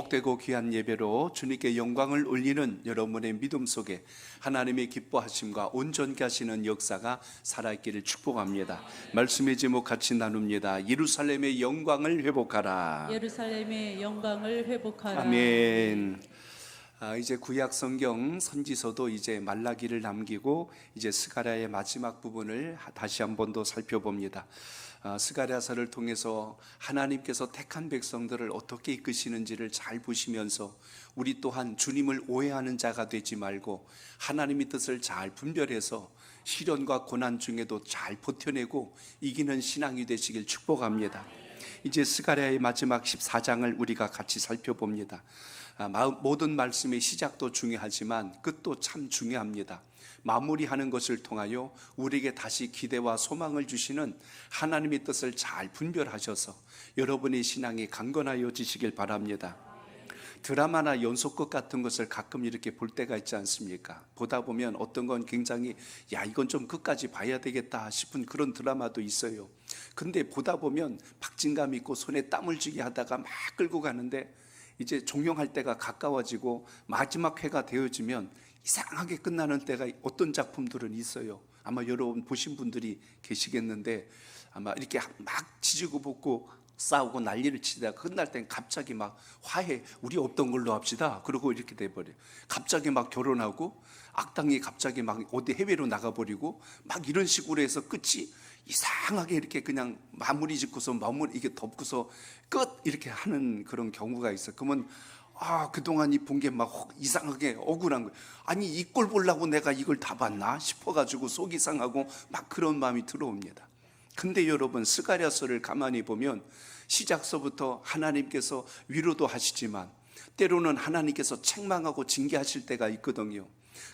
복되고 귀한 예배로 주님께 영광을 올리는 여러분의 믿음 속에 하나님의 기뻐하심과 온전케 하시는 역사가 살아있기를 축복합니다. 말씀의 제목 같이 나눕니다. 예루살렘의 영광을 회복하라. 예루살렘의 영광을 회복하라. 아멘. 이제 구약 성경 선지서도 이제 말라기를 남기고 이제 스가랴의 마지막 부분을 다시 한 번 더 살펴봅니다. 스가랴서를 통해서 하나님께서 택한 백성들을 어떻게 이끄시는지를 잘 보시면서 우리 또한 주님을 오해하는 자가 되지 말고 하나님의 뜻을 잘 분별해서 시련과 고난 중에도 잘 버텨내고 이기는 신앙이 되시길 축복합니다. 이제 스가랴의 마지막 14장을 우리가 같이 살펴봅니다. 모든 말씀의 시작도 중요하지만 끝도 참 중요합니다. 마무리하는 것을 통하여 우리에게 다시 기대와 소망을 주시는 하나님의 뜻을 잘 분별하셔서 여러분의 신앙이 강건하여지시길 바랍니다. 드라마나 연속극 같은 것을 가끔 이렇게 볼 때가 있지 않습니까? 보다 보면 어떤 건 굉장히 이건 좀 끝까지 봐야 되겠다 싶은 그런 드라마도 있어요. 근데 보다 보면 박진감 있고 손에 땀을 쥐게 하다가 막 끌고 가는데 이제 종영할 때가 가까워지고 마지막 회가 되어지면 이상하게 끝나는 때가 어떤 작품들은 있어요. 아마 여러분 보신 분들이 계시겠는데 아마 이렇게 막 지지고 볶고 싸우고 난리를 치다가 끝날 땐 갑자기 막 화해, 우리 없던 걸로 합시다. 그러고 이렇게 돼버려요. 갑자기 막 결혼하고 악당이 갑자기 막 어디 해외로 나가버리고 막 이런 식으로 해서 끝이 이상하게 이렇게 그냥 마무리 짓고서 이게 덮고서 끝 이렇게 하는 그런 경우가 있어요. 그러면 그동안 이 본 게 막 이상하게 억울한 거예요. 아니 이 꼴 보려고 내가 이걸 다 봤나 싶어가지고 속이 상하고 막 그런 마음이 들어옵니다. 근데 여러분 스가랴서를 가만히 보면 시작서부터 하나님께서 위로도 하시지만 때로는 하나님께서 책망하고 징계하실 때가 있거든요.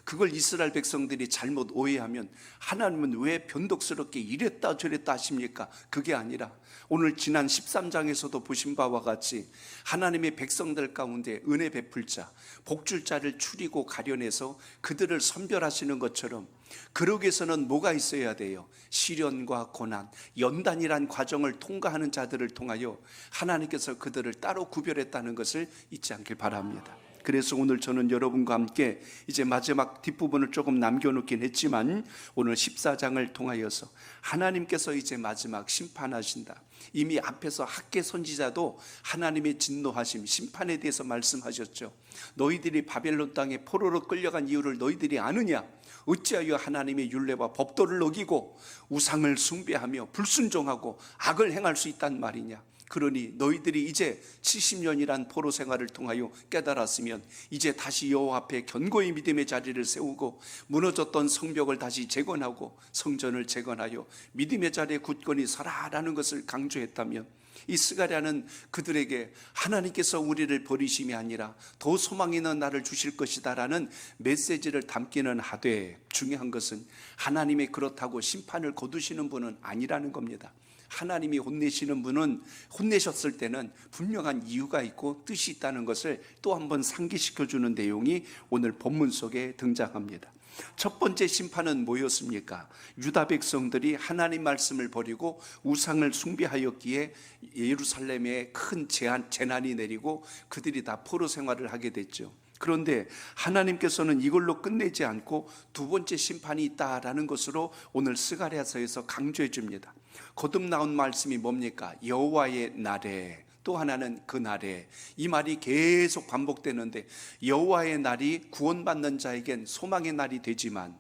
그걸 이스라엘 백성들이 잘못 오해하면 하나님은 왜 변덕스럽게 이랬다 저랬다 하십니까? 그게 아니라 오늘 지난 13장에서도 보신 바와 같이 하나님의 백성들 가운데 은혜 베풀 자, 복줄 자를 추리고 가려내서 그들을 선별하시는 것처럼 그러기 위해서는 뭐가 있어야 돼요? 시련과 고난, 연단이란 과정을 통과하는 자들을 통하여 하나님께서 그들을 따로 구별했다는 것을 잊지 않길 바랍니다. 그래서 오늘 저는 여러분과 함께 이제 마지막 뒷부분을 조금 남겨놓긴 했지만 오늘 14장을 통하여서 하나님께서 이제 마지막 심판하신다. 이미 앞에서 학개 선지자도 하나님의 진노하심, 심판에 대해서 말씀하셨죠. 너희들이 바벨론 땅에 포로로 끌려간 이유를 너희들이 아느냐? 어찌하여 하나님의 율례와 법도를 어기고 우상을 숭배하며 불순종하고 악을 행할 수 있단 말이냐? 그러니 너희들이 이제 70년이란 포로 생활을 통하여 깨달았으면 이제 다시 여호와 앞에 견고히 믿음의 자리를 세우고 무너졌던 성벽을 다시 재건하고 성전을 재건하여 믿음의 자리에 굳건히 서라라는 것을 강조했다면 이 스가랴는 그들에게 하나님께서 우리를 버리심이 아니라 더 소망 있는 날을 주실 것이다 라는 메시지를 담기는 하되 중요한 것은 하나님이 그렇다고 심판을 거두시는 분은 아니라는 겁니다. 하나님이 혼내시는 분은 혼내셨을 때는 분명한 이유가 있고 뜻이 있다는 것을 또 한 번 상기시켜주는 내용이 오늘 본문 속에 등장합니다. 첫 번째 심판은 뭐였습니까? 유다 백성들이 하나님 말씀을 버리고 우상을 숭배하였기에 예루살렘에 큰 재난이 내리고 그들이 다 포로 생활을 하게 됐죠. 그런데 하나님께서는 이걸로 끝내지 않고 두 번째 심판이 있다라는 것으로 오늘 스가랴서에서 강조해 줍니다. 거듭 나온 말씀이 뭡니까? 여호와의 날에, 또 하나는 그 날에. 이 말이 계속 반복되는데 여호와의 날이 구원받는 자에겐 소망의 날이 되지만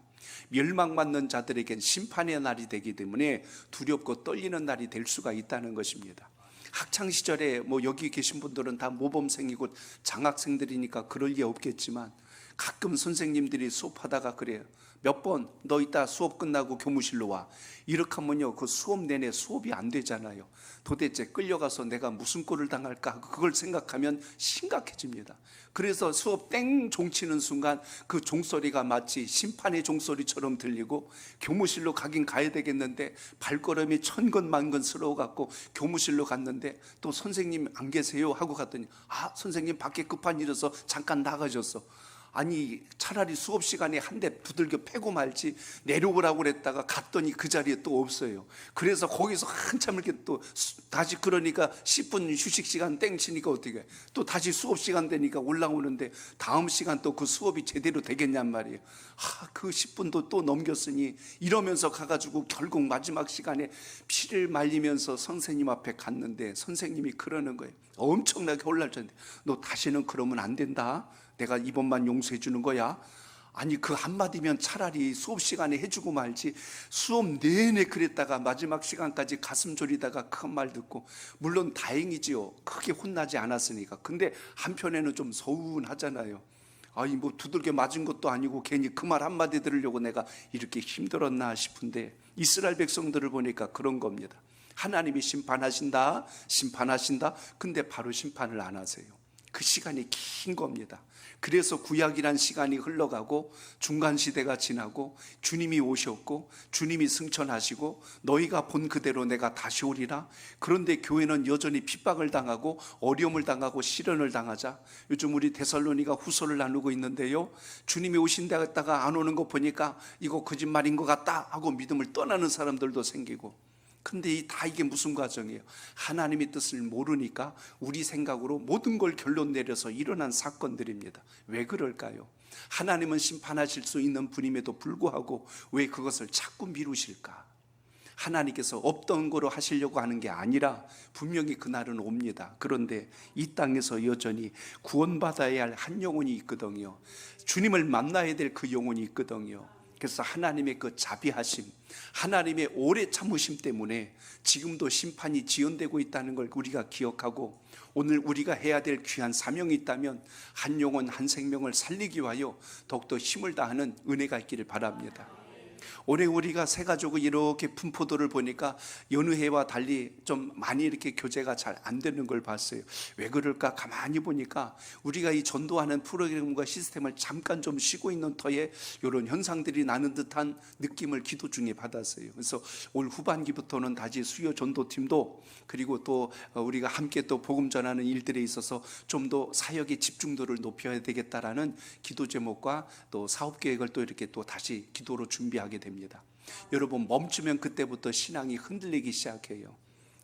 멸망받는 자들에겐 심판의 날이 되기 때문에 두렵고 떨리는 날이 될 수가 있다는 것입니다. 학창시절에 여기 계신 분들은 다 모범생이고 장학생들이니까 그럴 리 없겠지만 가끔 선생님들이 수업하다가 그래요. 몇 번 너 이따 수업 끝나고 교무실로 와. 이렇게 하면요 그 수업 내내 수업이 안 되잖아요. 도대체 끌려가서 내가 무슨 꼴을 당할까 그걸 생각하면 심각해집니다. 그래서 수업 땡 종치는 순간 그 종소리가 마치 심판의 종소리처럼 들리고 교무실로 가긴 가야 되겠는데 발걸음이 천근만근스러워 갖고 교무실로 갔는데 또 선생님 안 계세요 하고 갔더니 선생님 밖에 급한 일이어서 잠깐 나가셨어. 아니 차라리 수업 시간에 한 대 두들겨 패고 말지 내려오라고 그랬다가 갔더니 그 자리에 또 없어요. 그래서 거기서 한참 이렇게 또 다시 그러니까 10분 휴식 시간 땡치니까 어떻게 해. 또 다시 수업 시간 되니까 올라오는데 다음 시간 또 그 수업이 제대로 되겠냔 말이에요. 그 10분도 또 넘겼으니 이러면서 가가지고 결국 마지막 시간에 피를 말리면서 선생님 앞에 갔는데 선생님이 그러는 거예요. 엄청나게 혼란했는데 너 다시는 그러면 안 된다. 내가 이번만 용서해 주는 거야. 아니 그 한마디면 차라리 수업 시간에 해주고 말지 수업 내내 그랬다가 마지막 시간까지 가슴 졸이다가 그 말 듣고 물론 다행이지요. 크게 혼나지 않았으니까. 근데 한편에는 좀 서운하잖아요. 아니 뭐 두들겨 맞은 것도 아니고 괜히 그 말 한마디 들으려고 내가 이렇게 힘들었나 싶은데 이스라엘 백성들을 보니까 그런 겁니다. 하나님이 심판하신다 근데 바로 심판을 안 하세요. 그 시간이 긴 겁니다. 그래서 구약이란 시간이 흘러가고 중간시대가 지나고 주님이 오셨고 주님이 승천하시고 너희가 본 그대로 내가 다시 오리라. 그런데 교회는 여전히 핍박을 당하고 어려움을 당하고 시련을 당하자 요즘 우리 데살로니가 후서를 나누고 있는데요, 주님이 오신다 했다가 안 오는 거 보니까 이거 거짓말인 것 같다 하고 믿음을 떠나는 사람들도 생기고. 근데 이게 무슨 과정이에요? 하나님의 뜻을 모르니까 우리 생각으로 모든 걸 결론 내려서 일어난 사건들입니다. 왜 그럴까요? 하나님은 심판하실 수 있는 분임에도 불구하고 왜 그것을 자꾸 미루실까? 하나님께서 없던 거로 하시려고 하는 게 아니라 분명히 그날은 옵니다. 그런데 이 땅에서 여전히 구원받아야 할 한 영혼이 있거든요. 주님을 만나야 될 그 영혼이 있거든요. 그래서 하나님의 그 자비하심, 하나님의 오래 참으심 때문에 지금도 심판이 지연되고 있다는 걸 우리가 기억하고 오늘 우리가 해야 될 귀한 사명이 있다면 한 영혼 한 생명을 살리기 위하여 더욱더 힘을 다하는 은혜가 있기를 바랍니다. 올해 우리가 새 가족을 이렇게 분포도를 보니까 여느 해와 달리 좀 많이 이렇게 교제가 잘 안 되는 걸 봤어요. 왜 그럴까? 가만히 보니까 우리가 이 전도하는 프로그램과 시스템을 잠깐 좀 쉬고 있는 터에 이런 현상들이 나는 듯한 느낌을 기도 중에 받았어요. 그래서 올 후반기부터는 다시 수요 전도팀도 그리고 또 우리가 함께 또 복음 전하는 일들에 있어서 좀 더 사역의 집중도를 높여야 되겠다라는 기도 제목과 또 사업 계획을 또 이렇게 또 다시 기도로 준비하게 됩니다. 여러분 멈추면 그때부터 신앙이 흔들리기 시작해요.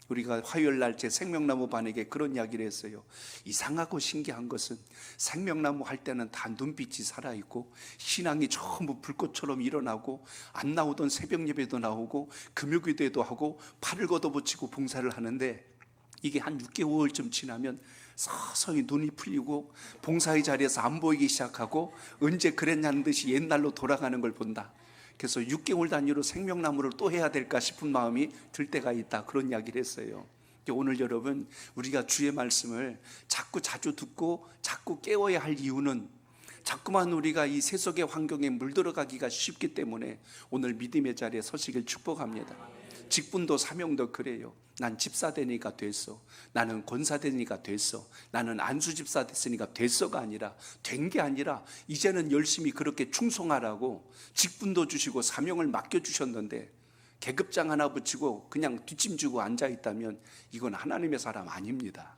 우리가 화요일 날 제 생명나무 반에게 그런 이야기를 했어요. 이상하고 신기한 것은 생명나무 할 때는 다 눈빛이 살아있고 신앙이 전부 불꽃처럼 일어나고 안 나오던 새벽 예배도 나오고 금요기도도 하고 팔을 걷어붙이고 봉사를 하는데 이게 한 6개월쯤 지나면 서서히 눈이 풀리고 봉사의 자리에서 안 보이기 시작하고 언제 그랬냐는 듯이 옛날로 돌아가는 걸 본다. 그래서 6개월 단위로 생명나무를 또 해야 될까 싶은 마음이 들 때가 있다. 그런 이야기를 했어요. 오늘 여러분 우리가 주의 말씀을 자꾸 자주 듣고 자꾸 깨워야 할 이유는 자꾸만 우리가 이 세속의 환경에 물들어가기가 쉽기 때문에 오늘 믿음의 자리에 서시길 축복합니다. 직분도 사명도 그래요. 난 집사 되니까 됐어. 나는 권사 되니까 됐어. 나는 안수 집사 됐으니까 됐어가 아니라 된 게 아니라 이제는 열심히 그렇게 충성하라고 직분도 주시고 사명을 맡겨주셨는데 계급장 하나 붙이고 그냥 뒷짐지고 앉아있다면 이건 하나님의 사람 아닙니다.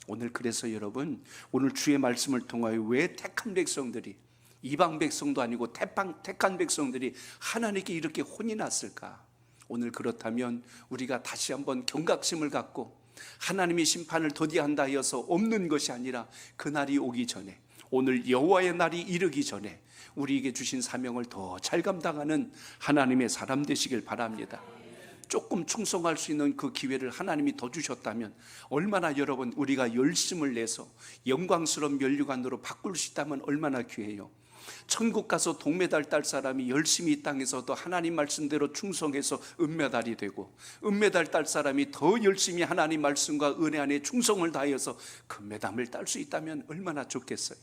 오늘 그래서 여러분 오늘 주의 말씀을 통하여 왜 택한 백성들이 이방 백성도 아니고 택한 백성들이 하나님께 이렇게 혼이 났을까? 오늘 그렇다면 우리가 다시 한번 경각심을 갖고 하나님이 심판을 더디한다 하여서 없는 것이 아니라 그날이 오기 전에 오늘 여호와의 날이 이르기 전에 우리에게 주신 사명을 더 잘 감당하는 하나님의 사람 되시길 바랍니다. 조금 충성할 수 있는 그 기회를 하나님이 더 주셨다면 얼마나 여러분 우리가 열심을 내서 영광스러운 면류관으로 바꿀 수 있다면 얼마나 귀해요. 천국 가서 동메달 딸 사람이 열심히 이 땅에서도 하나님 말씀대로 충성해서 은메달이 되고 은메달 딸 사람이 더 열심히 하나님 말씀과 은혜 안에 충성을 다하여서 금메달을 딸 수 있다면 얼마나 좋겠어요.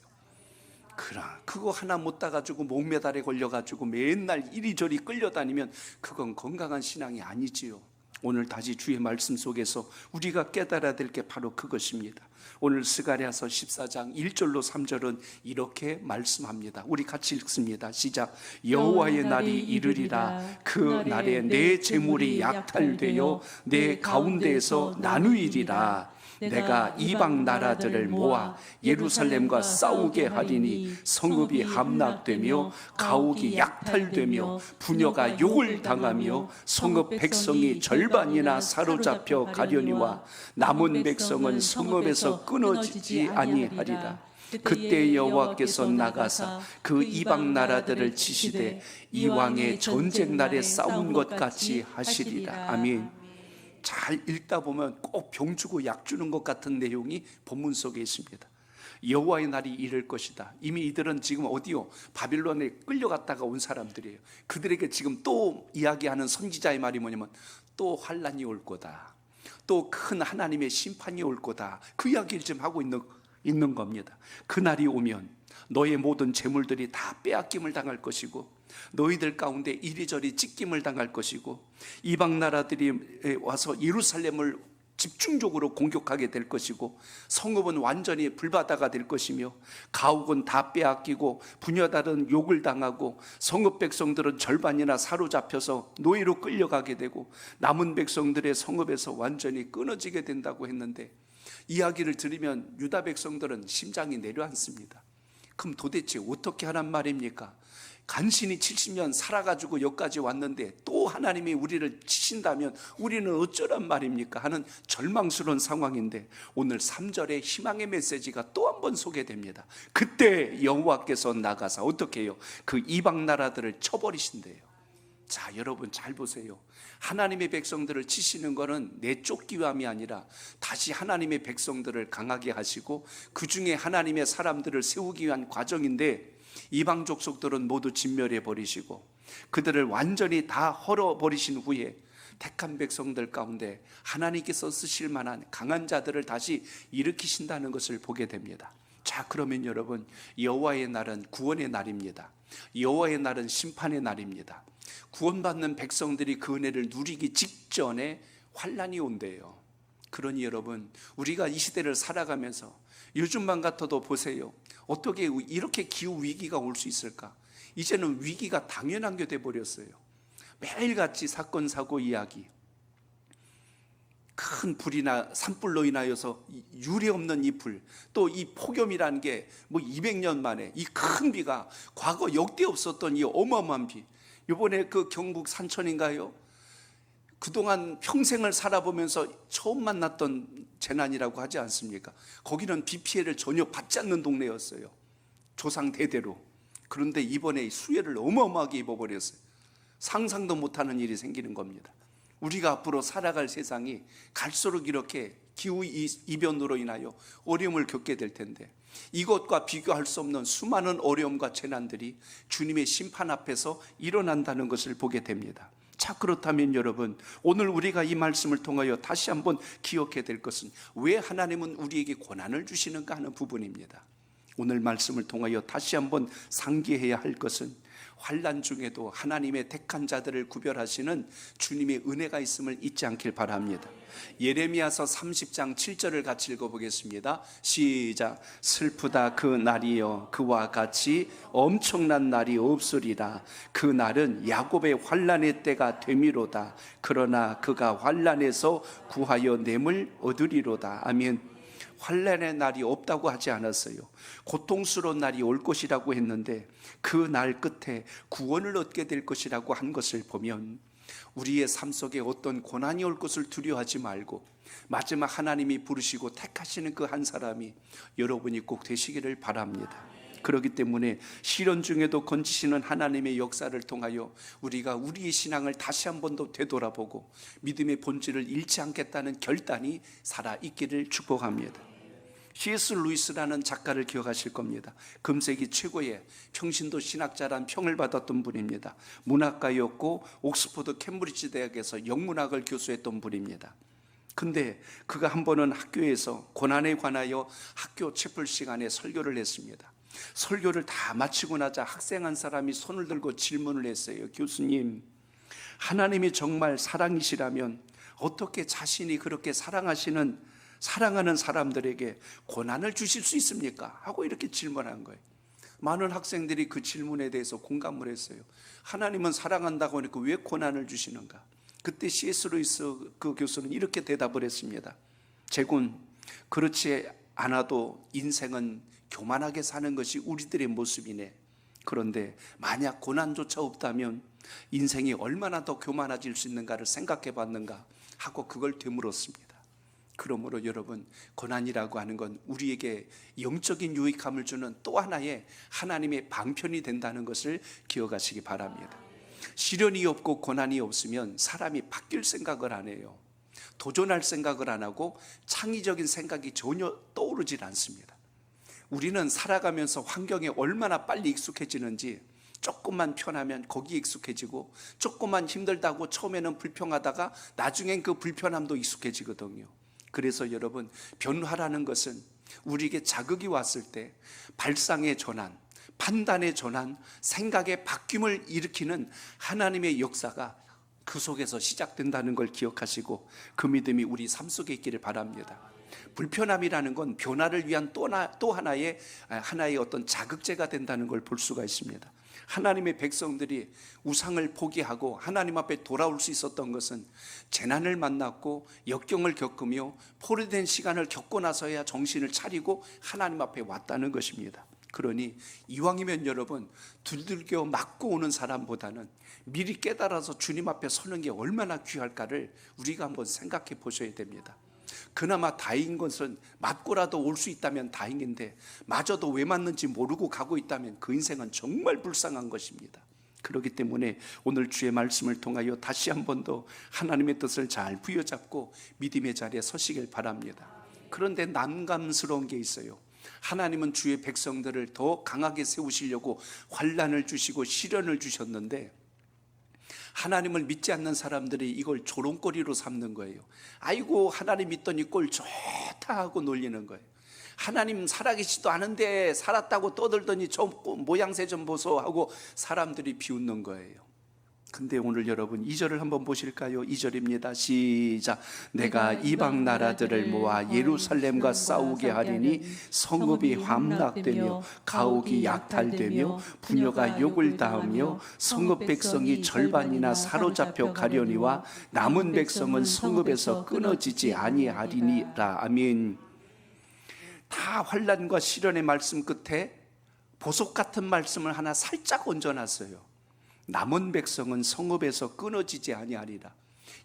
그러나 그거 하나 못 따가지고 목메달에 걸려가지고 맨날 이리저리 끌려다니면 그건 건강한 신앙이 아니지요. 오늘 다시 주의 말씀 속에서 우리가 깨달아야 될 게 바로 그것입니다. 오늘 스가랴서 14장 1절로 3절은 이렇게 말씀합니다. 우리 같이 읽습니다. 시작. 여호와의 날이 이르리라. 그 날에 내 재물이 약탈되어 내 가운데에서 나누이리라. 내가 이방 나라들을 모아 예루살렘과 싸우게 하리니 성읍이 함락되며 가옥이 약탈되며 부녀가 욕을 당하며 성읍 백성이 절반이나 사로잡혀 가려니와 남은 백성은 성읍에서 끊어지지 아니하리라. 그때 여호와께서 나가사 그 이방 나라들을 치시되 이왕의 전쟁 날에 싸운 것 같이 하시리라. 아멘. 잘 읽다 보면 꼭 병 주고 약 주는 것 같은 내용이 본문 속에 있습니다. 여호와의 날이 이를 것이다. 이미 이들은 지금 어디요? 바빌론에 끌려갔다가 온 사람들이에요. 그들에게 지금 또 이야기하는 선지자의 말이 뭐냐면 또 환란이 올 거다. 또 큰 하나님의 심판이 올 거다. 그 이야기를 지금 하고 있는 겁니다. 그날이 오면 너의 모든 재물들이 다 빼앗김을 당할 것이고 너희들 가운데 이리저리 찢김을 당할 것이고 이방 나라들이 와서 예루살렘을 집중적으로 공격하게 될 것이고 성읍은 완전히 불바다가 될 것이며 가옥은 다 빼앗기고 부녀들은 욕을 당하고 성읍 백성들은 절반이나 사로잡혀서 노예로 끌려가게 되고 남은 백성들의 성읍에서 완전히 끊어지게 된다고 했는데 이야기를 들으면 유다 백성들은 심장이 내려앉습니다. 그럼 도대체 어떻게 하란 말입니까? 간신히 70년 살아가지고 여기까지 왔는데 또 하나님이 우리를 치신다면 우리는 어쩌란 말입니까? 하는 절망스러운 상황인데 오늘 3절의 희망의 메시지가 또 한 번 소개됩니다. 그때 여호와께서 나가사 어떻게 해요? 그 이방 나라들을 쳐버리신대요. 자, 여러분 잘 보세요. 하나님의 백성들을 치시는 것은 내쫓기 위함이 아니라 다시 하나님의 백성들을 강하게 하시고 그 중에 하나님의 사람들을 세우기 위한 과정인데 이방 족속들은 모두 진멸해 버리시고 그들을 완전히 다 헐어 버리신 후에 택한 백성들 가운데 하나님께서 쓰실 만한 강한 자들을 다시 일으키신다는 것을 보게 됩니다. 자, 그러면 여러분 여호와의 날은 구원의 날입니다. 여호와의 날은 심판의 날입니다. 구원받는 백성들이 그 은혜를 누리기 직전에 환란이 온대요. 그러니 여러분 우리가 이 시대를 살아가면서 요즘만 같아도 보세요. 어떻게 이렇게 기후위기가 올 수 있을까? 이제는 위기가 당연한 게 돼버렸어요. 매일같이 사건 사고 이야기, 큰 불이나 산불로 인하여서 유례 없는 이 불, 또 이 폭염이라는 게 뭐 200년 만에 이 큰 비가 과거 역대 없었던 이 어마어마한 비, 이번에 그 경북 산천인가요? 그동안 평생을 살아보면서 처음 만났던 재난이라고 하지 않습니까? 거기는 비 피해를 전혀 받지 않는 동네였어요. 조상 대대로. 그런데 이번에 수해를 어마어마하게 입어버렸어요. 상상도 못하는 일이 생기는 겁니다. 우리가 앞으로 살아갈 세상이 갈수록 이렇게 기후 이변으로 인하여 어려움을 겪게 될 텐데 이것과 비교할 수 없는 수많은 어려움과 재난들이 주님의 심판 앞에서 일어난다는 것을 보게 됩니다. 자, 그렇다면 여러분 오늘 우리가 이 말씀을 통하여 다시 한번 기억해야 될 것은 왜 하나님은 우리에게 고난을 주시는가 하는 부분입니다. 오늘 말씀을 통하여 다시 한번 상기해야 할 것은 환난 중에도 하나님의 택한 자들을 구별하시는 주님의 은혜가 있음을 잊지 않길 바랍니다. 예레미야서 30장 7절을 같이 읽어보겠습니다. 시작. 슬프다 그 날이여 그와 같이 엄청난 날이 없으리라. 그 날은 야곱의 환난의 때가 되미로다. 그러나 그가 환난에서 구하여 냄을 얻으리로다. 아멘. 환난의 날이 없다고 하지 않았어요. 고통스러운 날이 올 것이라고 했는데 그 날 끝에 구원을 얻게 될 것이라고 한 것을 보면 우리의 삶 속에 어떤 고난이 올 것을 두려워하지 말고 마지막 하나님이 부르시고 택하시는 그 한 사람이 여러분이 꼭 되시기를 바랍니다. 그렇기 때문에 시련 중에도 건지시는 하나님의 역사를 통하여 우리가 우리의 신앙을 다시 한 번 더 되돌아보고 믿음의 본질을 잃지 않겠다는 결단이 살아있기를 축복합니다. C.S. 루이스라는 작가를 기억하실 겁니다. 금세기 최고의 평신도 신학자란 평을 받았던 분입니다. 문학가였고 옥스퍼드 캠브리지 대학에서 영문학을 교수했던 분입니다. 근데 그가 한 번은 학교에서 고난에 관하여 학교 채플 시간에 설교를 했습니다. 설교를 다 마치고 나자 학생 한 사람이 손을 들고 질문을 했어요. 교수님, 하나님이 정말 사랑이시라면 어떻게 자신이 그렇게 사랑하는 사람들에게 고난을 주실 수 있습니까? 하고 이렇게 질문한 거예요. 많은 학생들이 그 질문에 대해서 공감을 했어요. 하나님은 사랑한다고 하니까 왜 고난을 주시는가? 그때 C.S. 루이스 그 교수는 이렇게 대답을 했습니다. 제군, 그렇지 않아도 인생은 교만하게 사는 것이 우리들의 모습이네. 그런데 만약 고난조차 없다면 인생이 얼마나 더 교만해질 수 있는가를 생각해 봤는가 하고 그걸 되물었습니다. 그러므로 여러분, 고난이라고 하는 건 우리에게 영적인 유익함을 주는 또 하나의 하나님의 방편이 된다는 것을 기억하시기 바랍니다. 시련이 없고 고난이 없으면 사람이 바뀔 생각을 안 해요. 도전할 생각을 안 하고 창의적인 생각이 전혀 떠오르질 않습니다. 우리는 살아가면서 환경에 얼마나 빨리 익숙해지는지, 조금만 편하면 거기에 익숙해지고, 조금만 힘들다고 처음에는 불평하다가 나중엔 그 불편함도 익숙해지거든요. 그래서 여러분, 변화라는 것은 우리에게 자극이 왔을 때 발상의 전환, 판단의 전환, 생각의 바뀜을 일으키는 하나님의 역사가 그 속에서 시작된다는 걸 기억하시고 그 믿음이 우리 삶 속에 있기를 바랍니다. 불편함이라는 건 변화를 위한 또 하나의 어떤 자극제가 된다는 걸 볼 수가 있습니다. 하나님의 백성들이 우상을 포기하고 하나님 앞에 돌아올 수 있었던 것은 재난을 만났고 역경을 겪으며 포로된 시간을 겪고 나서야 정신을 차리고 하나님 앞에 왔다는 것입니다. 그러니 이왕이면 여러분, 두들겨 맞고 오는 사람보다는 미리 깨달아서 주님 앞에 서는 게 얼마나 귀할까를 우리가 한번 생각해 보셔야 됩니다. 그나마 다행인 것은 맞고라도 올 수 있다면 다행인데, 맞아도 왜 맞는지 모르고 가고 있다면 그 인생은 정말 불쌍한 것입니다. 그렇기 때문에 오늘 주의 말씀을 통하여 다시 한 번 더 하나님의 뜻을 잘 부여잡고 믿음의 자리에 서시길 바랍니다. 그런데 난감스러운 게 있어요. 하나님은 주의 백성들을 더 강하게 세우시려고 환난을 주시고 시련을 주셨는데, 하나님을 믿지 않는 사람들이 이걸 조롱거리로 삼는 거예요. 아이고, 하나님 믿더니 꼴 좋다 하고 놀리는 거예요. 하나님 살아계시지도 않은데 살았다고 떠들더니 저 모양새 좀 보소 하고 사람들이 비웃는 거예요. 근데 오늘 여러분 2절을 한번 보실까요? 2절입니다. 시작. 내가 이방 나라들을 모아 예루살렘과 싸우게 하리니 성읍이 함락되며 가옥이 약탈되며 부녀가 욕을 당하며 성읍 백성이 절반이나 사로잡혀 가려니와 남은 백성은 성읍에서 끊어지지 아니하리니라. 아멘. 다 환난과 시련의 말씀 끝에 보석 같은 말씀을 하나 살짝 얹어놨어요. 남은 백성은 성읍에서 끊어지지 아니하리라.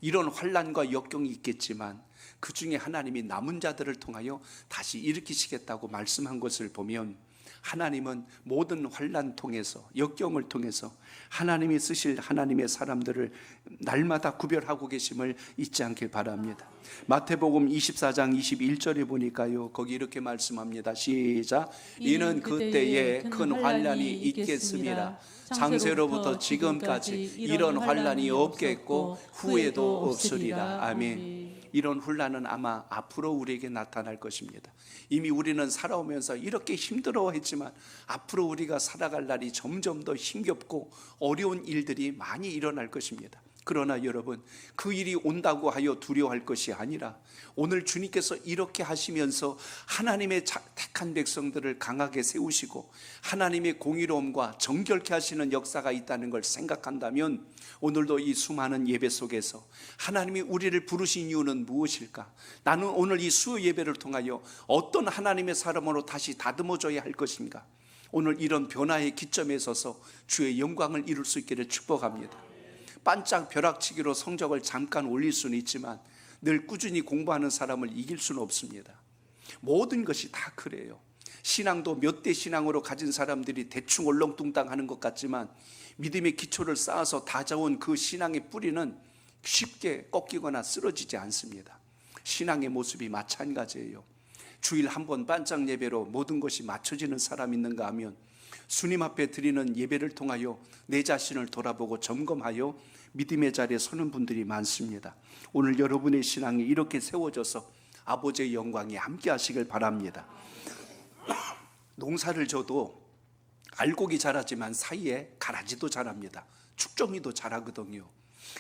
이런 환난과 역경이 있겠지만 그 중에 하나님이 남은 자들을 통하여 다시 일으키시겠다고 말씀한 것을 보면, 하나님은 모든 환난 통해서, 역경을 통해서 하나님이 쓰실 하나님의 사람들을 날마다 구별하고 계심을 잊지 않길 바랍니다. 마태복음 24장 21절에 보니까요, 거기 이렇게 말씀합니다. 시작. 이는 그때에 큰 환난이 있겠음이라. 창세로부터 지금까지 이런 환난이 없겠고 후에도 없으리라. 아멘. 이런 환난은 아마 앞으로 우리에게 나타날 것입니다. 이미 우리는 살아오면서 이렇게 힘들어했지만 앞으로 우리가 살아갈 날이 점점 더 힘겹고 어려운 일들이 많이 일어날 것입니다. 그러나 여러분, 그 일이 온다고 하여 두려워할 것이 아니라 오늘 주님께서 이렇게 하시면서 하나님의 택한 백성들을 강하게 세우시고 하나님의 공의로움과 정결케 하시는 역사가 있다는 걸 생각한다면, 오늘도 이 수많은 예배 속에서 하나님이 우리를 부르신 이유는 무엇일까? 나는 오늘 이 수요 예배를 통하여 어떤 하나님의 사람으로 다시 다듬어져야 할 것인가? 오늘 이런 변화의 기점에 서서 주의 영광을 이룰 수 있기를 축복합니다. 반짝 벼락치기로 성적을 잠깐 올릴 수는 있지만 늘 꾸준히 공부하는 사람을 이길 수는 없습니다. 모든 것이 다 그래요. 신앙도 몇 대 신앙으로 가진 사람들이 대충 얼렁뚱땅 하는 것 같지만 믿음의 기초를 쌓아서 다져온 그 신앙의 뿌리는 쉽게 꺾이거나 쓰러지지 않습니다. 신앙의 모습이 마찬가지예요. 주일 한 번 반짝 예배로 모든 것이 맞춰지는 사람 있는가 하면, 주님 앞에 드리는 예배를 통하여 내 자신을 돌아보고 점검하여 믿음의 자리에 서는 분들이 많습니다. 오늘 여러분의 신앙이 이렇게 세워져서 아버지의 영광이 함께 하시길 바랍니다. 농사를 져도 알곡이 자라지만 사이에 가라지도 자랍니다. 축정이도 자라거든요.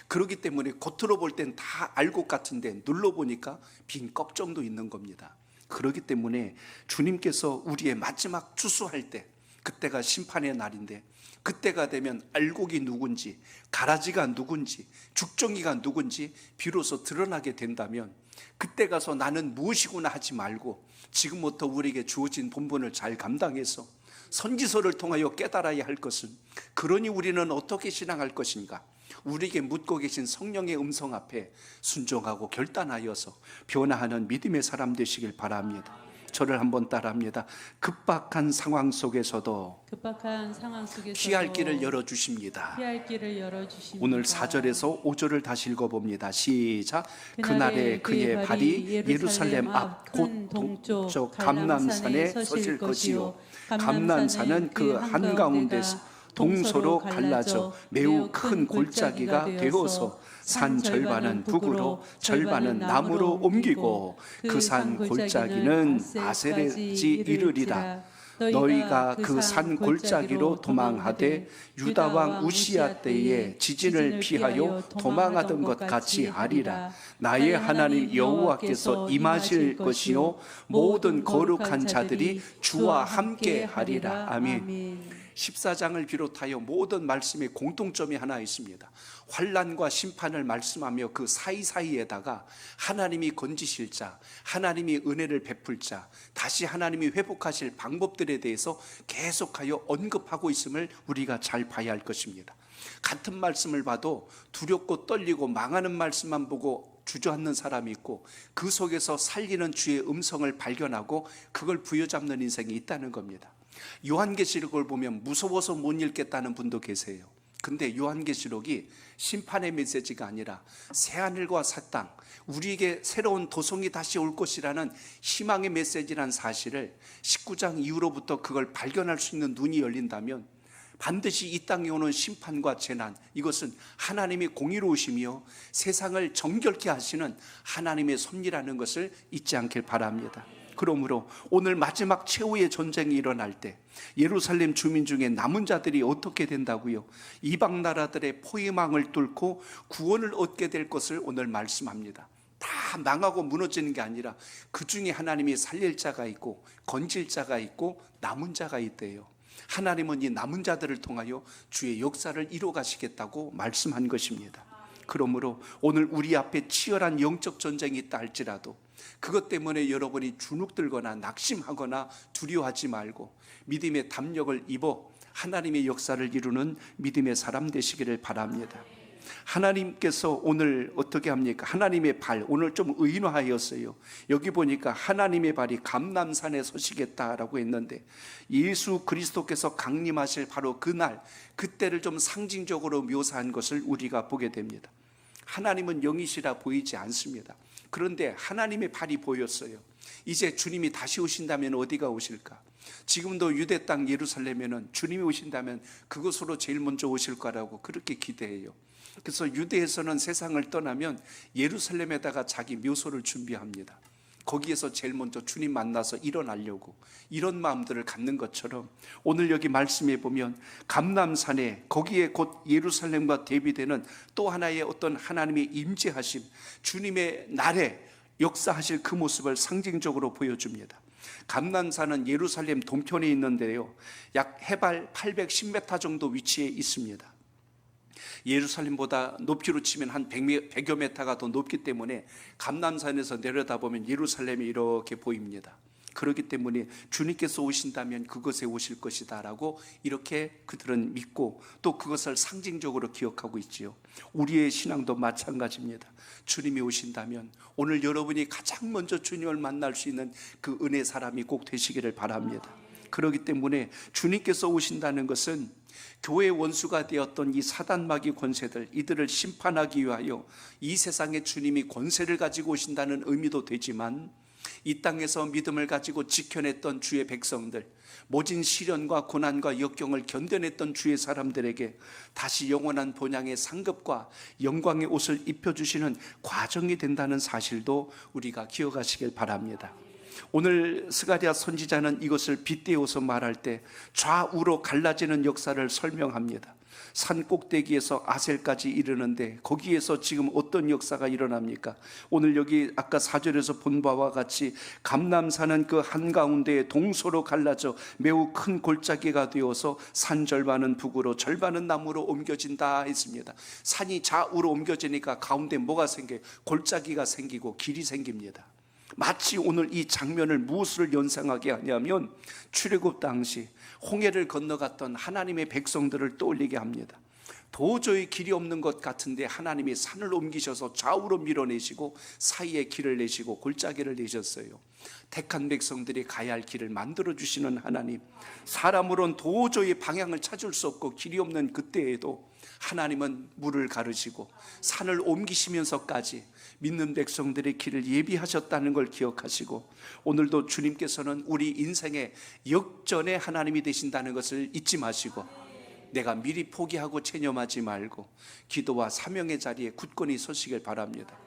그렇기 때문에 겉으로 볼 땐 다 알곡 같은데 눌러보니까 빈 꺽정도 있는 겁니다. 그렇기 때문에 주님께서 우리의 마지막 추수할 때, 그때가 심판의 날인데, 그때가 되면 알곡이 누군지, 가라지가 누군지, 죽정이가 누군지 비로소 드러나게 된다면 그때 가서 나는 무엇이구나 하지 말고 지금부터 우리에게 주어진 본분을 잘 감당해서 선지서를 통하여 깨달아야 할 것은, 그러니 우리는 어떻게 신앙할 것인가, 우리에게 묻고 계신 성령의 음성 앞에 순종하고 결단하여서 변화하는 믿음의 사람 되시길 바랍니다. 저를 한번 따라합니다. 급박한 상황 속에서도 피할 길을 열어주십니다. 오늘 4절에서 5절을 다시 읽어봅니다. 시작. 그날에 그의 발이 예루살렘 앞 곧 동쪽 감람산에 서실 것이요 감람산은 그 한가운데서 동서로 갈라져 매우 큰 골짜기가 되어서 산 절반은 북으로 절반은 남으로 옮기고 그 산 골짜기는 아세레지 이르리라. 너희가 그 산 골짜기로 도망하되 유다 왕 우시야 때에 지진을 피하여 도망하던 것 같이 하리라. 나의 하나님 여호와께서 임하실 것이요 모든 거룩한 자들이 주와 함께 하리라. 아멘. 14장을 비롯하여 모든 말씀에 공통점이 하나 있습니다. 환난과 심판을 말씀하며 그 사이사이에다가 하나님이 건지실 자, 하나님이 은혜를 베풀 자, 다시 하나님이 회복하실 방법들에 대해서 계속하여 언급하고 있음을 우리가 잘 봐야 할 것입니다. 같은 말씀을 봐도 두렵고 떨리고 망하는 말씀만 보고 주저앉는 사람이 있고, 그 속에서 살리는 주의 음성을 발견하고 그걸 부여잡는 인생이 있다는 겁니다. 요한계시록을 보면 무서워서 못 읽겠다는 분도 계세요. 근데 요한계시록이 심판의 메시지가 아니라 새하늘과 새 땅, 우리에게 새로운 도성이 다시 올 것이라는 희망의 메시지라는 사실을 19장 이후로부터 그걸 발견할 수 있는 눈이 열린다면 반드시 이 땅에 오는 심판과 재난, 이것은 하나님의 공의로우시며 세상을 정결케 하시는 하나님의 섭리라는 것을 잊지 않길 바랍니다. 그러므로 오늘 마지막 최후의 전쟁이 일어날 때 예루살렘 주민 중에 남은 자들이 어떻게 된다고요? 이방 나라들의 포위망을 뚫고 구원을 얻게 될 것을 오늘 말씀합니다. 다 망하고 무너지는 게 아니라 그 중에 하나님이 살릴 자가 있고 건질 자가 있고 남은 자가 있대요. 하나님은 이 남은 자들을 통하여 주의 역사를 이루어 가시겠다고 말씀한 것입니다. 그러므로 오늘 우리 앞에 치열한 영적 전쟁이 있다 할지라도 그것 때문에 여러분이 주눅들거나 낙심하거나 두려워하지 말고 믿음의 담력을 입어 하나님의 역사를 이루는 믿음의 사람 되시기를 바랍니다. 하나님께서 오늘 어떻게 합니까? 하나님의 발, 오늘 좀 의인화하였어요. 여기 보니까 하나님의 발이 감람산에 서시겠다라고 했는데 예수 그리스도께서 강림하실 바로 그날, 그때를 좀 상징적으로 묘사한 것을 우리가 보게 됩니다. 하나님은 영이시라 보이지 않습니다. 그런데 하나님의 발이 보였어요. 이제 주님이 다시 오신다면 어디가 오실까? 지금도 유대 땅 예루살렘에는 주님이 오신다면 그곳으로 제일 먼저 오실 거라고 그렇게 기대해요. 그래서 유대에서는 세상을 떠나면 예루살렘에다가 자기 묘소를 준비합니다. 거기에서 제일 먼저 주님 만나서 일어나려고, 이런 마음들을 갖는 것처럼 오늘 여기 말씀해 보면 감람산에, 거기에 곧 예루살렘과 대비되는 또 하나의 어떤 하나님의 임재하심, 주님의 날에 역사하실 그 모습을 상징적으로 보여줍니다. 감람산은 예루살렘 동편에 있는데요, 약 해발 810m 정도 위치에 있습니다. 예루살렘보다 높이로 치면 한 100여 미터가 더 높기 때문에 감람산에서 내려다보면 예루살렘이 이렇게 보입니다. 그렇기 때문에 주님께서 오신다면 그것에 오실 것이다 라고 이렇게 그들은 믿고 또 그것을 상징적으로 기억하고 있지요. 우리의 신앙도 마찬가지입니다. 주님이 오신다면 오늘 여러분이 가장 먼저 주님을 만날 수 있는 그 은혜 사람이 꼭 되시기를 바랍니다. 그렇기 때문에 주님께서 오신다는 것은 교회의 원수가 되었던 이 사단마귀 권세들, 이들을 심판하기 위하여 이 세상에 주님이 권세를 가지고 오신다는 의미도 되지만, 이 땅에서 믿음을 가지고 지켜냈던 주의 백성들, 모진 시련과 고난과 역경을 견뎌냈던 주의 사람들에게 다시 영원한 본향의 상급과 영광의 옷을 입혀주시는 과정이 된다는 사실도 우리가 기억하시길 바랍니다. 오늘 스가랴 선지자는 이것을 빗대어서 말할 때 좌우로 갈라지는 역사를 설명합니다. 산 꼭대기에서 아셀까지 이르는데 거기에서 지금 어떤 역사가 일어납니까? 오늘 여기 아까 4절에서 본 바와 같이 감람산은 그 한가운데에 동서로 갈라져 매우 큰 골짜기가 되어서 산 절반은 북으로 절반은 남으로 옮겨진다 했습니다. 산이 좌우로 옮겨지니까 가운데 뭐가 생겨요? 골짜기가 생기고 길이 생깁니다. 마치 오늘 이 장면을 무엇을 연상하게 하냐면 출애굽 당시 홍해를 건너갔던 하나님의 백성들을 떠올리게 합니다. 도저히 길이 없는 것 같은데 하나님이 산을 옮기셔서 좌우로 밀어내시고 사이에 길을 내시고 골짜기를 내셨어요. 택한 백성들이 가야 할 길을 만들어주시는 하나님, 사람으로는 도저히 방향을 찾을 수 없고 길이 없는 그때에도 하나님은 물을 가르시고 산을 옮기시면서까지 믿는 백성들의 길을 예비하셨다는 걸 기억하시고, 오늘도 주님께서는 우리 인생의 역전의 하나님이 되신다는 것을 잊지 마시고, 내가 미리 포기하고 체념하지 말고 기도와 사명의 자리에 굳건히 서시길 바랍니다.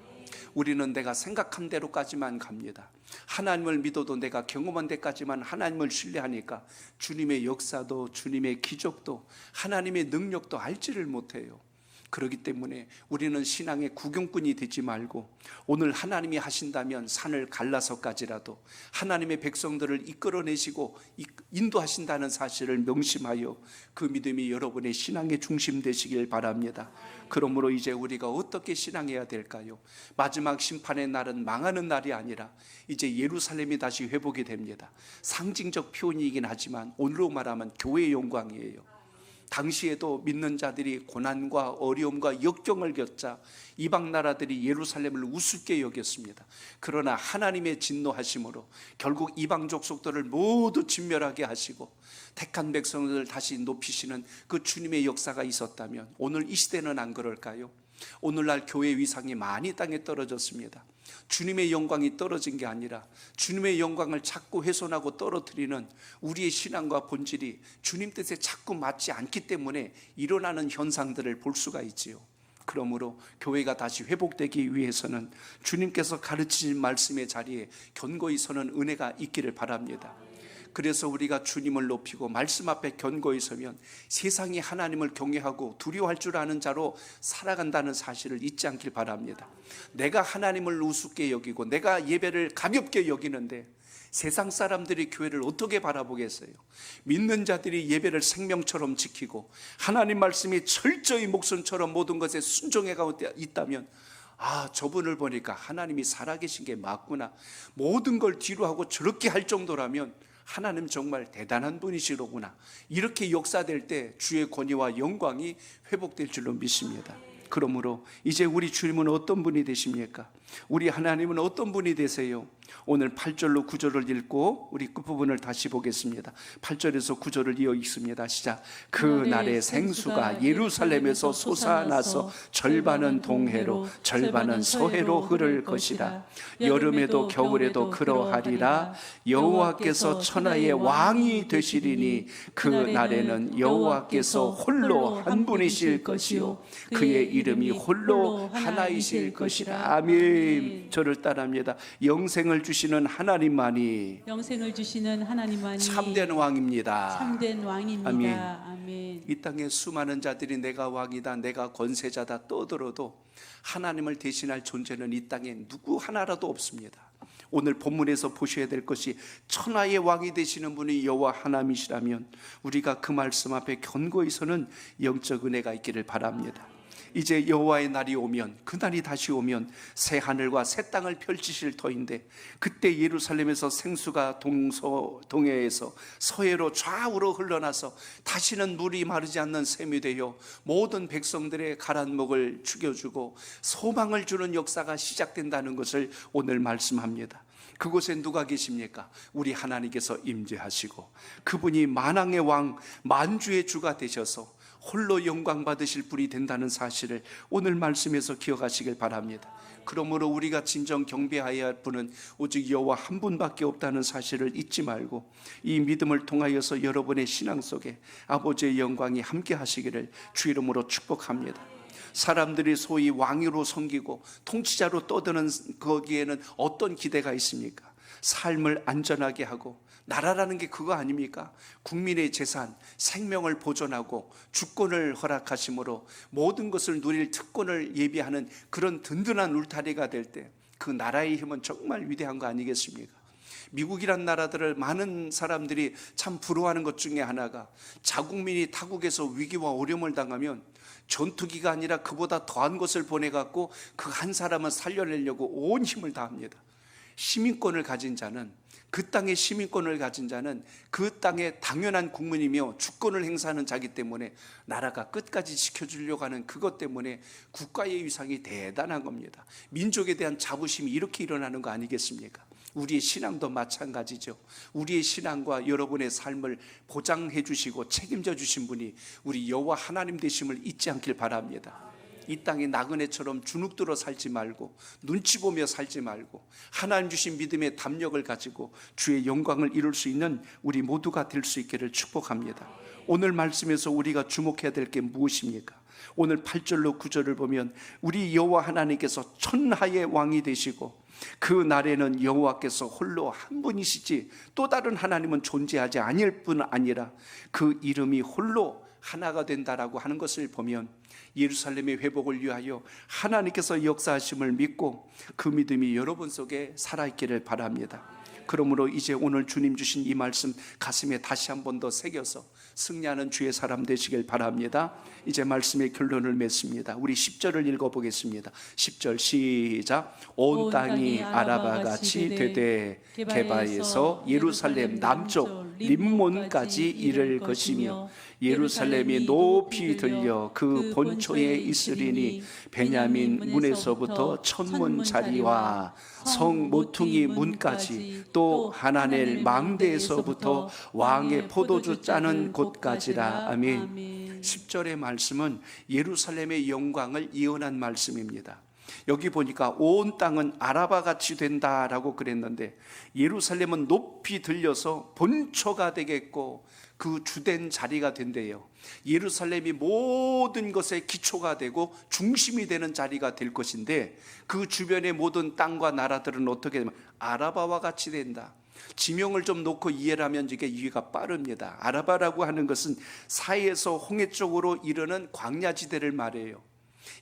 우리는 내가 생각한 대로까지만 갑니다. 하나님을 믿어도 내가 경험한 데까지만 하나님을 신뢰하니까 주님의 역사도 주님의 기적도 하나님의 능력도 알지를 못해요. 그렇기 때문에 우리는 신앙의 구경꾼이 되지 말고 오늘 하나님이 하신다면 산을 갈라서까지라도 하나님의 백성들을 이끌어내시고 인도하신다는 사실을 명심하여 그 믿음이 여러분의 신앙의 중심 되시길 바랍니다. 그러므로 이제 우리가 어떻게 신앙해야 될까요? 마지막 심판의 날은 망하는 날이 아니라 이제 예루살렘이 다시 회복이 됩니다. 상징적 표현이긴 하지만 오늘로 말하면 교회의 영광이에요. 당시에도 믿는 자들이 고난과 어려움과 역경을 겪자 이방 나라들이 예루살렘을 우습게 여겼습니다. 그러나 하나님의 진노하심으로 결국 이방 족속들을 모두 진멸하게 하시고 택한 백성들을 다시 높이시는 그 주님의 역사가 있었다면 오늘 이 시대는 안 그럴까요? 오늘날 교회 위상이 많이 땅에 떨어졌습니다. 주님의 영광이 떨어진 게 아니라 주님의 영광을 자꾸 훼손하고 떨어뜨리는 우리의 신앙과 본질이 주님 뜻에 자꾸 맞지 않기 때문에 일어나는 현상들을 볼 수가 있지요. 그러므로 교회가 다시 회복되기 위해서는 주님께서 가르치신 말씀의 자리에 견고히 서는 은혜가 있기를 바랍니다. 그래서 우리가 주님을 높이고 말씀 앞에 견고히 서면 세상이 하나님을 경외하고 두려워할 줄 아는 자로 살아간다는 사실을 잊지 않길 바랍니다. 내가 하나님을 우습게 여기고 내가 예배를 가볍게 여기는데 세상 사람들이 교회를 어떻게 바라보겠어요? 믿는 자들이 예배를 생명처럼 지키고 하나님 말씀이 철저히 목숨처럼 모든 것에 순종해가고 있다면 저분을 보니까 하나님이 살아계신 게 맞구나, 모든 걸 뒤로 하고 저렇게 할 정도라면 하나님 정말 대단한 분이시로구나, 이렇게 역사될 때 주의 권위와 영광이 회복될 줄로 믿습니다. 그러므로 이제 우리 주님은 어떤 분이 되십니까? 우리 하나님은 어떤 분이 되세요? 오늘 8절로 9절을 읽고 우리 끝부분을 다시 보겠습니다. 8절에서 9절을 이어 읽습니다. 시작. 그 날에 생수가 예루살렘에서 솟아나서 절반은 동해로 절반은 서해로 흐를 것이라. 여름에도 겨울에도 그러하리라. 여호와께서 천하의 왕이 되시리니 그 날에는 여호와께서 홀로 한 분이실 것이요 그의 이름이 홀로 하나이실 것이라. 아멘. 저를 따라합니다. 영생을 주시는 하나님만이 참된 왕입니다. 참된 왕입니다. 아멘. 이 땅에 수많은 자들이 내가 왕이다, 내가 권세자다 떠들어도 하나님을 대신할 존재는 이 땅에 누구 하나라도 없습니다. 오늘 본문에서 보셔야 될 것이 천하의 왕이 되시는 분이 여호와 하나님이시라면 우리가 그 말씀 앞에 견고히 서는 영적 은혜가 있기를 바랍니다. 이제 여호와의 날이 오면, 그 날이 다시 오면 새 하늘과 새 땅을 펼치실 터인데 그때 예루살렘에서 생수가 동해에서 서해로 좌우로 흘러나서 다시는 물이 마르지 않는 샘이 되어 모든 백성들의 가란 목을 죽여주고 소망을 주는 역사가 시작된다는 것을 오늘 말씀합니다. 그곳에 누가 계십니까? 우리 하나님께서 임재하시고 그분이 만왕의 왕, 만주의 주가 되셔서 홀로 영광 받으실 분이 된다는 사실을 오늘 말씀에서 기억하시길 바랍니다. 그러므로 우리가 진정 경배해야 할 분은 오직 여호와 한 분밖에 없다는 사실을 잊지 말고 이 믿음을 통하여서 여러분의 신앙 속에 아버지의 영광이 함께 하시기를 주 이름으로 축복합니다. 사람들이 소위 왕으로 섬기고 통치자로 떠드는 거기에는 어떤 기대가 있습니까? 삶을 안전하게 하고 나라라는 게 그거 아닙니까? 국민의 재산, 생명을 보존하고 주권을 허락하심으로 모든 것을 누릴 특권을 예비하는 그런 든든한 울타리가 될 때 그 나라의 힘은 정말 위대한 거 아니겠습니까? 미국이란 나라들을 많은 사람들이 참 부러워하는 것 중에 하나가 자국민이 타국에서 위기와 어려움을 당하면 전투기가 아니라 그보다 더한 것을 보내갖고 그 한 사람을 살려내려고 온 힘을 다합니다. 시민권을 가진 자는, 그 땅의 시민권을 가진 자는 그 땅의 당연한 국민이며 주권을 행사하는 자기 때문에 나라가 끝까지 지켜주려고 하는 그것 때문에 국가의 위상이 대단한 겁니다. 민족에 대한 자부심이 이렇게 일어나는 거 아니겠습니까? 우리의 신앙도 마찬가지죠. 우리의 신앙과 여러분의 삶을 보장해 주시고 책임져 주신 분이 우리 여호와 하나님 되심을 잊지 않길 바랍니다. 이 땅에 나그네처럼 주눅들어 살지 말고 눈치 보며 살지 말고 하나님 주신 믿음의 담력을 가지고 주의 영광을 이룰 수 있는 우리 모두가 될 수 있기를 축복합니다. 오늘 말씀에서 우리가 주목해야 될 게 무엇입니까? 오늘 8절로 9절을 보면 우리 여호와 하나님께서 천하의 왕이 되시고 그 날에는 여호와께서 홀로 한 분이시지 또 다른 하나님은 존재하지 아닐 뿐 아니라 그 이름이 홀로 하나가 된다라고 하는 것을 보면 예루살렘의 회복을 위하여 하나님께서 역사하심을 믿고 그 믿음이 여러분 속에 살아있기를 바랍니다. 그러므로 이제 오늘 주님 주신 이 말씀 가슴에 다시 한 번 더 새겨서 승리하는 주의 사람 되시길 바랍니다. 이제 말씀의 결론을 맺습니다. 우리 10절을 읽어보겠습니다. 10절 시작. 온 땅이 아라바 같이 되되 게바에서 예루살렘 남쪽 림몬까지 이를 것이며 예루살렘이 높이 들려 그 본초에 있으리니 베냐민 문에서부터 천문 자리와 성 모퉁이 문까지 또 하나넬 망대에서부터 왕의 포도주 짜는 곳까지라. 아멘. 10절의 말씀은 예루살렘의 영광을 예언한 말씀입니다. 여기 보니까 온 땅은 아라바 같이 된다라고 그랬는데 예루살렘은 높이 들려서 본초가 되겠고 그 주된 자리가 된대요. 예루살렘이 모든 것의 기초가 되고 중심이 되는 자리가 될 것인데 그 주변의 모든 땅과 나라들은 어떻게 되면 아라바와 같이 된다. 지명을 좀 놓고 이해를 하면 이게 이해가 빠릅니다. 아라바라고 하는 것은 사해에서 홍해 쪽으로 이르는 광야지대를 말해요.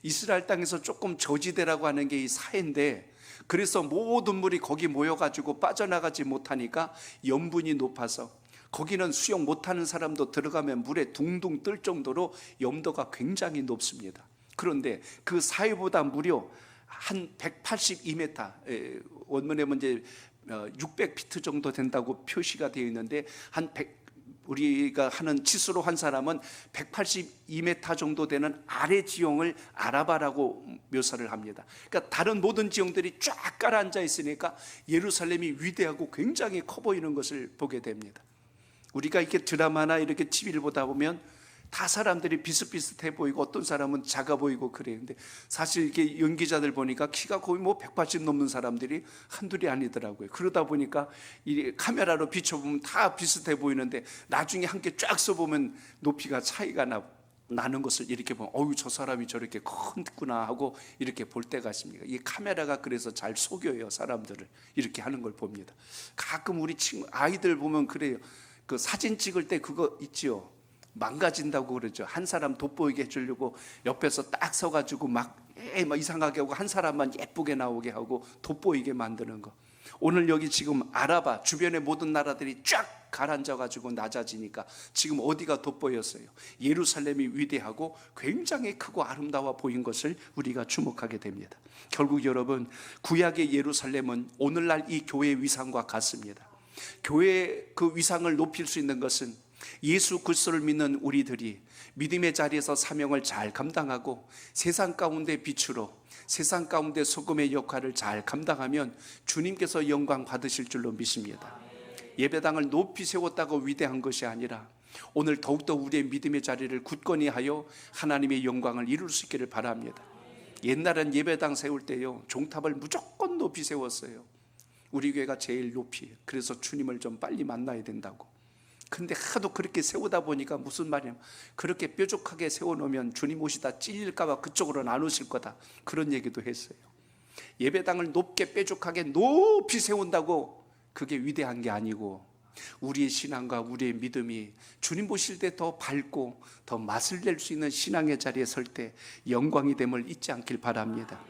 이스라엘 땅에서 조금 저지대라고 하는 게 이 사해인데 그래서 모든 물이 거기 모여가지고 빠져나가지 못하니까 염분이 높아서 거기는 수영 못하는 사람도 들어가면 물에 둥둥 뜰 정도로 염도가 굉장히 높습니다. 그런데 그 사해보다 무려 한 182m, 원문에 문제 600피트 정도 된다고 표시가 되어 있는데 우리가 하는 치수로 한 사람은 182m 정도 되는 아래 지형을 아라바라고 묘사를 합니다. 그러니까 다른 모든 지형들이 쫙 깔아앉아 있으니까 예루살렘이 위대하고 굉장히 커 보이는 것을 보게 됩니다. 우리가 이렇게 드라마나 이렇게 TV를 보다 보면 다 사람들이 비슷비슷해 보이고 어떤 사람은 작아 보이고 그래요. 근데 사실 이렇게 연기자들 보니까 키가 거의 뭐 180 넘는 사람들이 한둘이 아니더라고요. 그러다 보니까 이 카메라로 비춰보면 다 비슷해 보이는데 나중에 함께 쫙 써보면 높이가 차이가 나는 것을 이렇게 보면 어유 저 사람이 저렇게 크구나 하고 이렇게 볼 때가 있습니다. 이 카메라가 그래서 잘 속여요. 사람들을 이렇게 하는 걸 봅니다. 가끔 우리 친구 아이들 보면 그래요. 그 사진 찍을 때 그거 있지요. 망가진다고 그러죠. 한 사람 돋보이게 해주려고 옆에서 딱 서가지고 막 이상하게 하고 한 사람만 예쁘게 나오게 하고 돋보이게 만드는 거. 오늘 여기 지금 아라바 주변의 모든 나라들이 쫙 가라앉아가지고 낮아지니까 지금 어디가 돋보였어요? 예루살렘이 위대하고 굉장히 크고 아름다워 보인 것을 우리가 주목하게 됩니다. 결국 여러분, 구약의 예루살렘은 오늘날 이 교회의 위상과 같습니다. 교회의 그 위상을 높일 수 있는 것은 예수 그리스도를 믿는 우리들이 믿음의 자리에서 사명을 잘 감당하고 세상 가운데 빛으로 세상 가운데 소금의 역할을 잘 감당하면 주님께서 영광 받으실 줄로 믿습니다. 예배당을 높이 세웠다고 위대한 것이 아니라 오늘 더욱더 우리의 믿음의 자리를 굳건히 하여 하나님의 영광을 이룰 수 있기를 바랍니다. 옛날엔 예배당 세울 때요 종탑을 무조건 높이 세웠어요. 우리 교회가 제일 높이. 그래서 주님을 좀 빨리 만나야 된다고. 근데 하도 그렇게 세우다 보니까 무슨 말이냐면 그렇게 뾰족하게 세워놓으면 주님 오시다 찔릴까봐 그쪽으로는 안 오실 거다. 그런 얘기도 했어요. 예배당을 높게 뾰족하게 높이 세운다고 그게 위대한 게 아니고 우리의 신앙과 우리의 믿음이 주님 보실 때 더 밝고 더 맛을 낼 수 있는 신앙의 자리에 설 때 영광이 됨을 잊지 않길 바랍니다.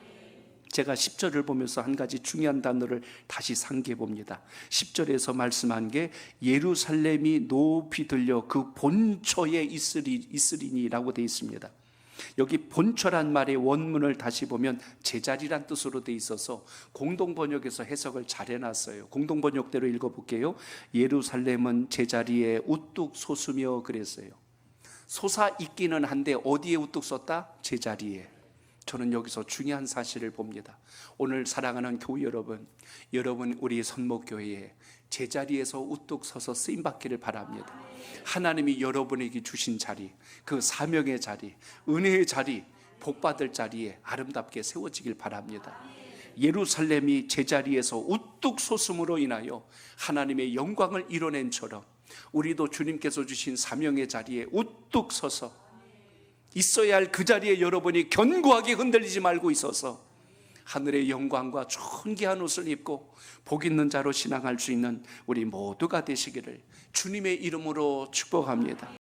제가 10절을 보면서 한 가지 중요한 단어를 다시 상기해 봅니다. 10절에서 말씀한 게 예루살렘이 높이 들려 그 본처에 있으리니라고 되어 있습니다. 여기 본처란 말의 원문을 다시 보면 제자리란 뜻으로 되어 있어서 공동번역에서 해석을 잘 해놨어요. 공동번역대로 읽어볼게요. 예루살렘은 제자리에 우뚝 솟으며 그랬어요. 솟아 있기는 한데 어디에 우뚝 섰다? 제자리에. 저는 여기서 중요한 사실을 봅니다. 오늘 사랑하는 교우 여러분, 우리 선목교회에 제자리에서 우뚝 서서 쓰임받기를 바랍니다. 하나님이 여러분에게 주신 자리, 그 사명의 자리, 은혜의 자리, 복받을 자리에 아름답게 세워지길 바랍니다. 예루살렘이 제자리에서 우뚝 솟음으로 인하여 하나님의 영광을 이뤄낸처럼 우리도 주님께서 주신 사명의 자리에 우뚝 서서 있어야 할 그 자리에 여러분이 견고하게 흔들리지 말고 있어서 하늘의 영광과 존귀한 옷을 입고 복 있는 자로 신앙할 수 있는 우리 모두가 되시기를 주님의 이름으로 축복합니다.